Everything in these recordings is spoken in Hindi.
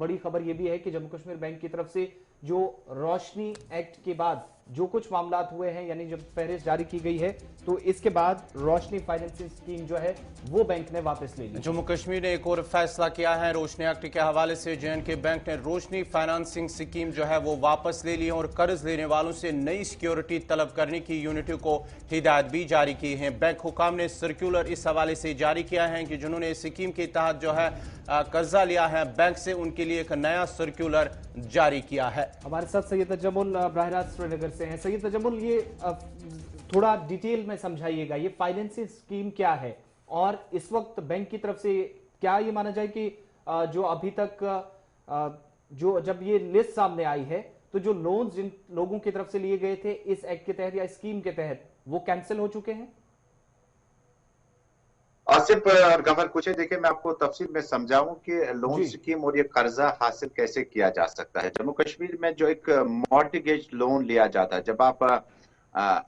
बड़ी खबर यह भी है कि जम्मू कश्मीर बैंक की तरफ से जो रोशनी एक्ट के बाद जो कुछ मामलात हुए हैं, यानी जब फहरिस्त जारी की गई है तो इसके बाद रोशनी फाइनेंसिंग स्कीम जो है वो बैंक ने वापस ले ली। जम्मू कश्मीर ने एक और फैसला किया है रोशनी एक्ट के हवाले से। जे&के बैंक ने रोशनी फाइनेंसिंग स्कीम जो है वो वापस ले ली है और कर्ज लेने वालों से नई सिक्योरिटी तलब करने की यूनिटी को हिदायत भी जारी की है। बैंक हुकाम ने सर्कुलर इस हवाले से जारी किया है कि जिन्होंने इस स्कीम के तहत जो है कर्जा लिया है, बैंक से उनके लिए एक नया सर्कुलर जारी किया है। हमारे साथ सैयद तजम्मुल बराह श्रीनगर से हैं। सैयद तजम्मुल, ये थोड़ा डिटेल में समझाइएगा, ये फाइनेंसिंग स्कीम क्या है और इस वक्त बैंक की तरफ से क्या ये माना जाए कि जो अभी तक जो जब ये लिस्ट सामने आई है तो जो लोन्स जिन लोगों की तरफ से लिए गए थे इस एक्ट के तहत या स्कीम के तहत वो कैंसिल हो चुके हैं? आसिफ और गवर कुछ है, देखिए मैं आपको तफसील में समझाऊं कि लोन स्कीम और ये कर्जा हासिल कैसे किया जा सकता है। जम्मू कश्मीर में जो एक मॉर्टगेज लोन लिया जाता है, जब आप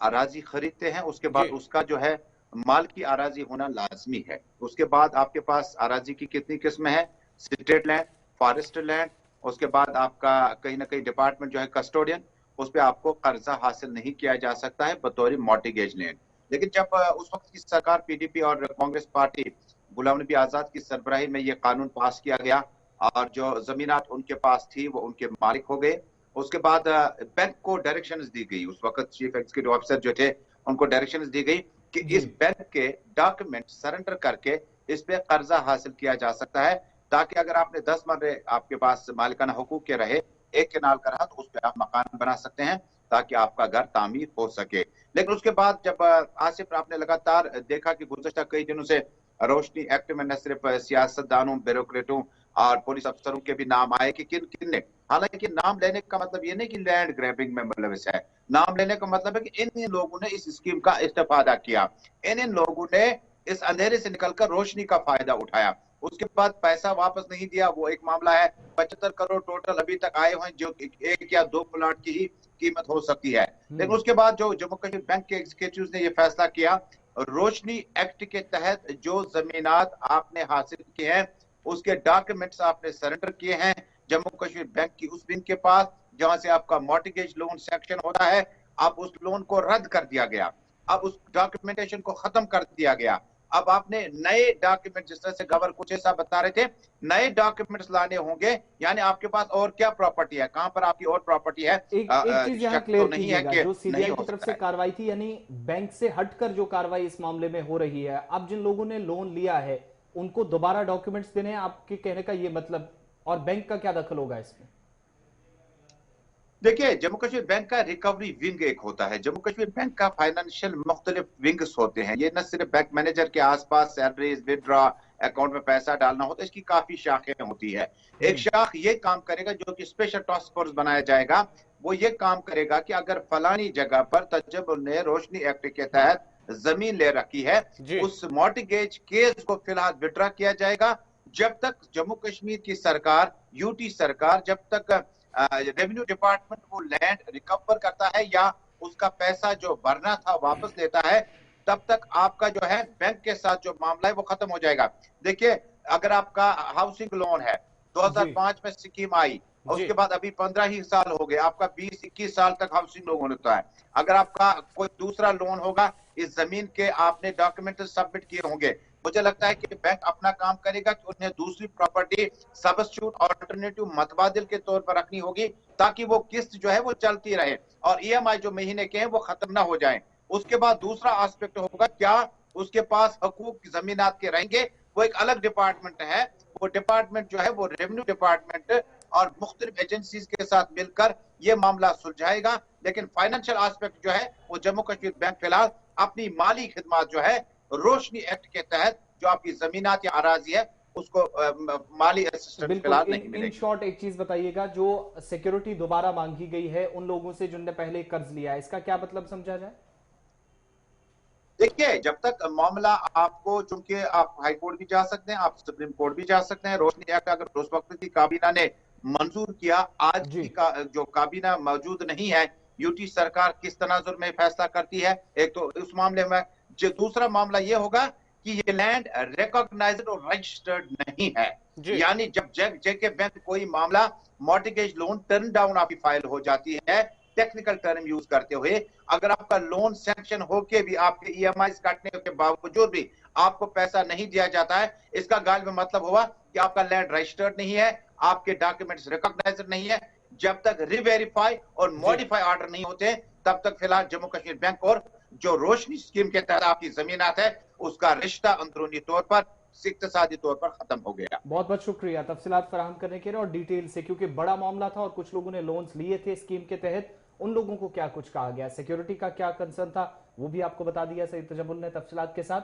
अराजी खरीदते हैं उसके बाद उसका जो है माल की अराजी होना लाजमी है। उसके बाद आपके पास अराजी की कितनी किस्में हैं, स्टेट लैंड, फॉरेस्ट लैंड, उसके बाद आपका कहीं ना कहीं डिपार्टमेंट जो है कस्टोडियन, उस पर आपको कर्जा हासिल नहीं किया जा सकता है बतौर मॉर्टगेज लैंड। लेकिन जब उस वक्त की सरकार पीडीपी और कांग्रेस पार्टी गुलाम नबी आजाद की सरबराही में ये कानून पास किया गया और जो जमीनात उनके पास थी वो उनके मालिक हो गए। उसके बाद बैंक को डायरेक्शंस दी गई, उस वक्त चीफ एग्जीक्यूटिव ऑफिसर जो थे उनको डायरेक्शंस दी गई कि इस बैंक के डॉक्यूमेंट सरेंडर करके इस पे कर्जा हासिल किया जा सकता है, ताकि अगर आपने 10 मरले आपके पास मालिकाना हुकूक के रहे, एक केनाल का रहा, तो उस पर आप मकान बना सकते हैं ताकि आपका घर तामीर हो सके। लेकिन उसके बाद जब आसिफ आपने लगातार देखा कि गुज़श्ता कई दिनों से रोशनी एक्ट में न सिर्फ सियासतदानों, ब्यूरोक्रेटों और पुलिस अफसरों के भी नाम आए कि किन किन ने, हालांकि नाम लेने का मतलब ये नहीं कि लैंड ग्रैबिंग में मुलविस है, नाम लेने का मतलब है कि इन लोगों ने इस स्कीम का इस्तेफादा किया, इन लोगों ने इस अंधेरे से निकलकर रोशनी का फायदा उठाया। उसके बाद पैसा वापस नहीं दिया, वो एक मामला है। 75 करोड़ टोटल अभी तक आए हुए हैं, जो एक या दो प्लॉट की ही कीमत हो सकती है। लेकिन उसके बाद जो जम्मू कश्मीर बैंक के एग्जीक्यूटिव ने यह फैसला किया, रोशनी एक्ट के तहत जो जमीनात आपने हासिल किए हैं उसके डॉक्यूमेंट्स आपने सरेंडर किए हैं जम्मू कश्मीर बैंक की उस विंग के पास जहां से आपका मॉर्टगेज लोन सेक्शन होता है, अब उस लोन को रद्द कर दिया गया, अब उस डॉक्यूमेंटेशन को खत्म कर दिया गया। अब आपने नए डॉक्यूमेंट, जिस तरह से गवर कुछ ऐसा बता रहे थे, नए डॉक्यूमेंट्स लाने होंगे। यानी आपके पास और क्या प्रॉपर्टी है, कहां पर आपकी और प्रॉपर्टी है, एक चीज यहाँ क्लियर तो नहीं है कि जो सीबीआई की तरफ से कार्रवाई थी, यानी बैंक से हटकर जो कार्रवाई इस मामले में हो रही है, अब जिन लोगों ने लोन लिया है उनको दोबारा डॉक्यूमेंट्स देने हैं, आपके कहने का ये मतलब, और बैंक का क्या दखल होगा इसमें? देखिए, जम्मू कश्मीर बैंक का रिकवरी विंग एक होता है, जम्मू कश्मीर बैंक का फाइनेंशियल मुख्तलिफ विंग्स होते हैं। ये न सिर्फ बैंक मैनेजर के आसपास सैलरीज, विड्रॉ, अकाउंट में पैसा डालना होता है, इसकी काफी शाखें होती है। एक शाख ये काम करेगा, जो कि स्पेशल टास्क फोर्स बनाया जाएगा, वो ये काम करेगा कि अगर फलानी जगह पर तजब्बुर ने रोशनी एक्ट के तहत जमीन ले रखी है, उस मॉर्टगेज केस को फिलहाल विड्रॉ किया जाएगा। जब तक जम्मू कश्मीर की सरकार, यूटी सरकार, जब तक रेवेन्यू डिपार्टमेंट वो लैंड रिकवर करता है या उसका पैसा जो भरना था वापस लेता है, तब तक आपका जो है बैंक के साथ जो मामला है वो खत्म हो जाएगा। देखिए, अगर आपका हाउसिंग लोन है, 2005 में स्कीम आई, उसके बाद अभी 15 ही साल हो गए, आपका 20-21 साल तक हाउसिंग लोन होता है। अगर आपका कोई दूसरा लोन होगा, इस जमीन के आपने डॉक्यूमेंट सबमिट किए होंगे, मुझे लगता है कि बैंक अपना काम करेगा कि उन्हें दूसरी प्रॉपर्टी सब्स्टिट्यूट ऑल्टरनेटिव मतबादिल के तौर पर रखनी होगी, ताकि वो किस्त जो है वो चलती रहे और ईएमआई जो महीने के हैं वो खत्म ना हो जाए। उसके बाद दूसरा एस्पेक्ट होगा, क्या उसके पास हकूक जमीनात के रहेंगे, वो एक अलग डिपार्टमेंट है। वो डिपार्टमेंट जो है वो रेवेन्यू डिपार्टमेंट और मुख्तलिफ एजेंसीज के साथ मिलकर ये मामला सुलझाएगा। लेकिन फाइनेंशियल एस्पेक्ट जो है वो जम्मू कश्मीर बैंक फिलहाल अपनी माली खिदमत जो है रोशनी एक्ट के तहत जो आपकी जमीनात या अराजी है उसको माली असिस्टेंस फिलहाल नहीं मिलेगी। इन शॉर्ट एक चीज बताइएगा, जो सिक्योरिटी दोबारा मांगी गई है उन लोगों से जिनने पहले कर्ज लिया है, इसका क्या मतलब समझा जाए? देखिए, जब तक मामला आपको, चूंकि आप हाई कोर्ट भी जा सकते हैं, आप सुप्रीम कोर्ट भी जा सकते हैं। रोशनी एक्ट अगर उस वक्त की काबीना ने मंजूर किया, आज की जो काबीना मौजूद नहीं है, यूटी सरकार किस तनाजुर में फैसला करती है, एक तो उस मामले में। जो दूसरा मामला यह होगा कि ये लैंड रिकॉग्नाइज्ड और रजिस्टर्ड नहीं है। जी। यानी जब जेके बैंक कोई मामला मॉर्टगेज लोन टर्न डाउन आपकी फाइल हो जाती है, टेक्निकल टर्म यूज करते हुए, अगर आपका लोन सैंक्शन होके भी आपके ईएमआई काटने के बावजूद भी आपको पैसा नहीं दिया जाता है, इसका गाल में मतलब हुआ कि आपका लैंड रजिस्टर्ड नहीं है, आपके डॉक्यूमेंट्स रिकॉग्नाइज्ड नहीं है। जब तक रिवेरीफाई और मॉडिफाई ऑर्डर नहीं होते, तब तक फिलहाल जम्मू कश्मीर बैंक और जो रोशनी स्कीम के तहत आपकी जमीनात है, उसका रिश्ता अंदरूनी तौर पर, इक्तिसादी तौर पर खत्म हो गया। बहुत बहुत शुक्रिया तफसीलात फराहम करने के लिए और डिटेल से, क्योंकि बड़ा मामला था और कुछ लोगों ने लोन्स लिए थे स्कीम के तहत, उन लोगों को क्या कुछ कहा गया, सिक्योरिटी का क्या कंसर्न था, वो भी आपको बता दिया सईद तजम्मुल ने तफसीलात के साथ।